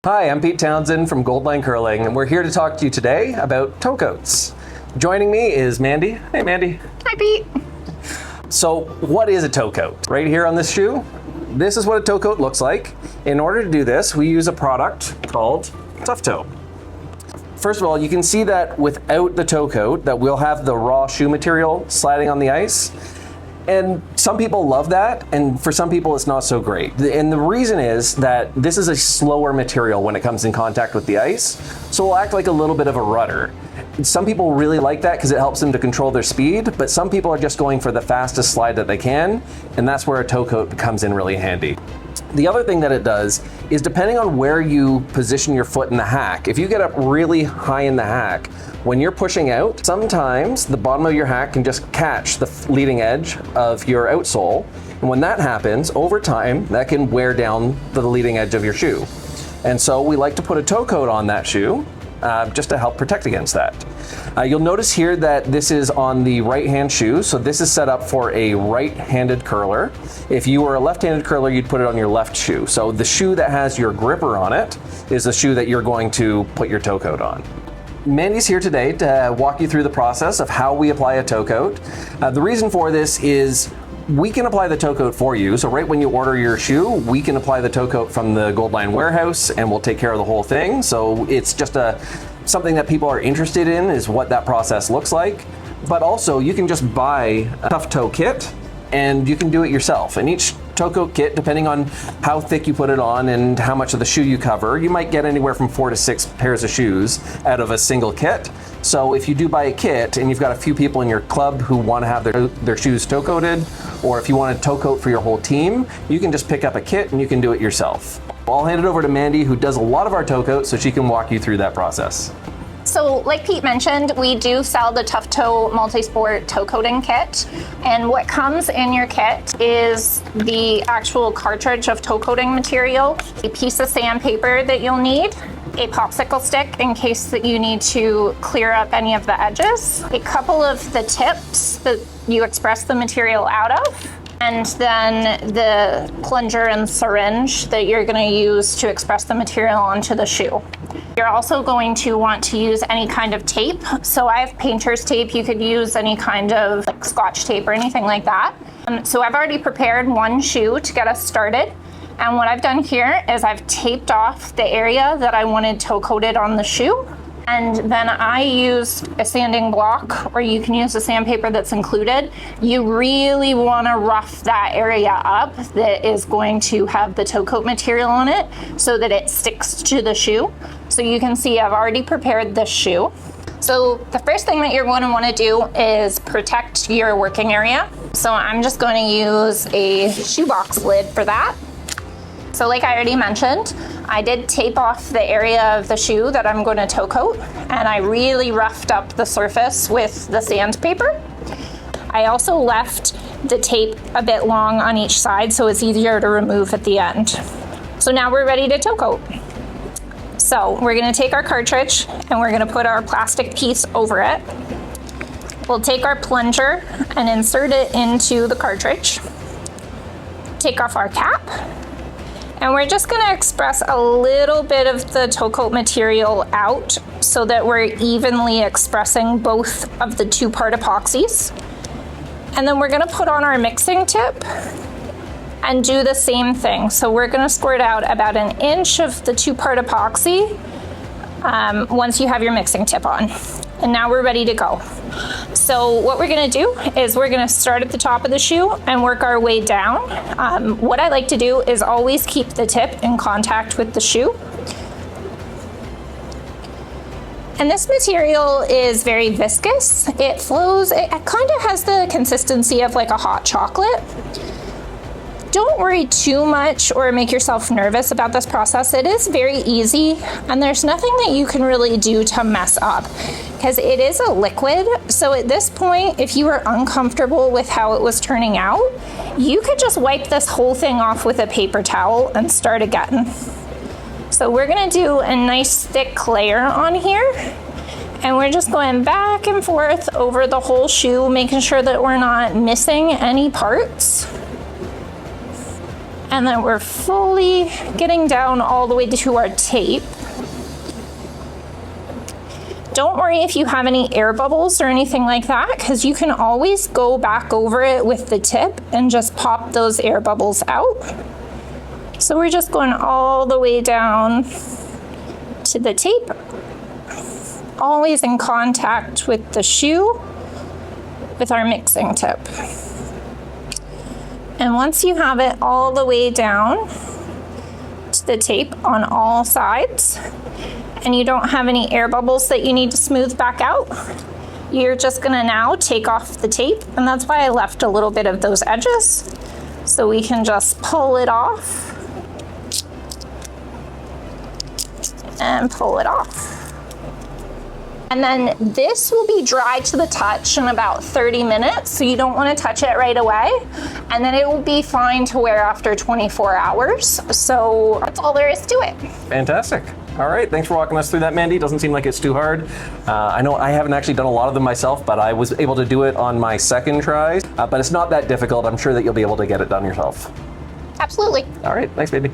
Hi, I'm Pete Townsend from Goldline Curling, and we're here to talk to you today about toe coats. Joining me is Mandy. Hey, Mandy. Hi, Pete. So, what is a toe coat? Right here on this shoe, this is what a toe coat looks like. In order to do this, we use a product called Tuff Toe. First of all, you can see that without the toe coat, that we'll have the raw shoe material sliding on the ice. And some people love that, and for some people it's not so great. And the reason is that this is a slower material when it comes in contact with the ice, so it'll act like a little bit of a rudder. Some people really like that because it helps them to control their speed, but some people are just going for the fastest slide that they can, and that's where a toe coat comes in really handy. The other thing that it does is, depending on where you position your foot in the hack, if you get up really high in the hack, when you're pushing out, sometimes the bottom of your hack can just catch the leading edge of your outsole. And when that happens, over time, that can wear down the leading edge of your shoe. And so we like to put a toe coat on that shoe just to help protect against that. You'll notice here that this is on the right-hand shoe, so this is set up for a right-handed curler. If you were a left-handed curler, you'd put it on your left shoe. So the shoe that has your gripper on it is the shoe that you're going to put your toe coat on. Mandy's here today to walk you through the process of how we apply a toe coat. The reason for this is we can apply the toe coat for you. So right when you order your shoe, we can apply the toe coat from the Goldline warehouse and we'll take care of the whole thing. So it's just something that people are interested in, is what that process looks like. But also you can just buy a Tuff Toe kit and you can do it yourself. And each toe coat kit, depending on how thick you put it on and how much of the shoe you cover, you might get anywhere from 4 to 6 pairs of shoes out of a single kit. So if you do buy a kit and you've got a few people in your club who want to have their shoes toe coated, or if you want a toe coat for your whole team, you can just pick up a kit and you can do it yourself. I'll hand it over to Mandy, who does a lot of our toe coats, so she can walk you through that process. So like Pete mentioned, we do sell the Tuff Toe multi-sport toe coating kit. And what comes in your kit is the actual cartridge of toe coating material, a piece of sandpaper that you'll need, a popsicle stick in case that you need to clear up any of the edges, a couple of the tips that you express the material out of, and then the plunger and syringe that you're going to use to express the material onto the shoe. You're also going to want to use any kind of tape. So I have painter's tape. You could use any kind of like Scotch tape or anything like that. So I've already prepared one shoe to get us started. And what I've done here is I've taped off the area that I wanted toe coated on the shoe. And then I use a sanding block, or you can use the sandpaper that's included. You really want to rough that area up that is going to have the toe coat material on it so that it sticks to the shoe. So you can see I've already prepared this shoe. So the first thing that you're going to want to do is protect your working area. So I'm just going to use a shoebox lid for that. So like I already mentioned, I did tape off the area of the shoe that I'm going to toe coat, and I really roughed up the surface with the sandpaper. I also left the tape a bit long on each side so it's easier to remove at the end. So now we're ready to toe coat. So we're going to take our cartridge and we're going to put our plastic piece over it. We'll take our plunger and insert it into the cartridge. Take off our cap. And we're just going to express a little bit of the toe coat material out so that we're evenly expressing both of the two-part epoxies. And then we're going to put on our mixing tip and do the same thing. So we're going to squirt out about 1 inch of the two-part epoxy once you have your mixing tip on. And now we're ready to go. So what we're going to do is we're going to start at the top of the shoe and work our way down. What I like to do is always keep the tip in contact with the shoe. And this material is very viscous. It flows, it kind of has the consistency of like a hot chocolate. Don't worry too much or make yourself nervous about this process. It is very easy, and there's nothing that you can really do to mess up because it is a liquid. So at this point, if you were uncomfortable with how it was turning out, you could just wipe this whole thing off with a paper towel and start again. So we're gonna do a nice thick layer on here, and we're just going back and forth over the whole shoe, making sure that we're not missing any parts. And then we're fully getting down all the way to our tape. Don't worry if you have any air bubbles or anything like that, because you can always go back over it with the tip and just pop those air bubbles out. So we're just going all the way down to the tape, always in contact with the shoe with our mixing tip. And once you have it all the way down to the tape on all sides, and you don't have any air bubbles that you need to smooth back out, you're just gonna now take off the tape, and that's why I left a little bit of those edges, so we can just pull it off and pull it off. And then this will be dry to the touch in about 30 minutes, so you don't want to touch it right away. And then it will be fine to wear after 24 hours. So that's all there is to it. Fantastic. All right, thanks for walking us through that, Mandi. Doesn't seem like it's too hard. I know I haven't actually done a lot of them myself, but I was able to do it on my second try. But it's not that difficult. I'm sure that you'll be able to get it done yourself. Absolutely. All right, thanks, baby.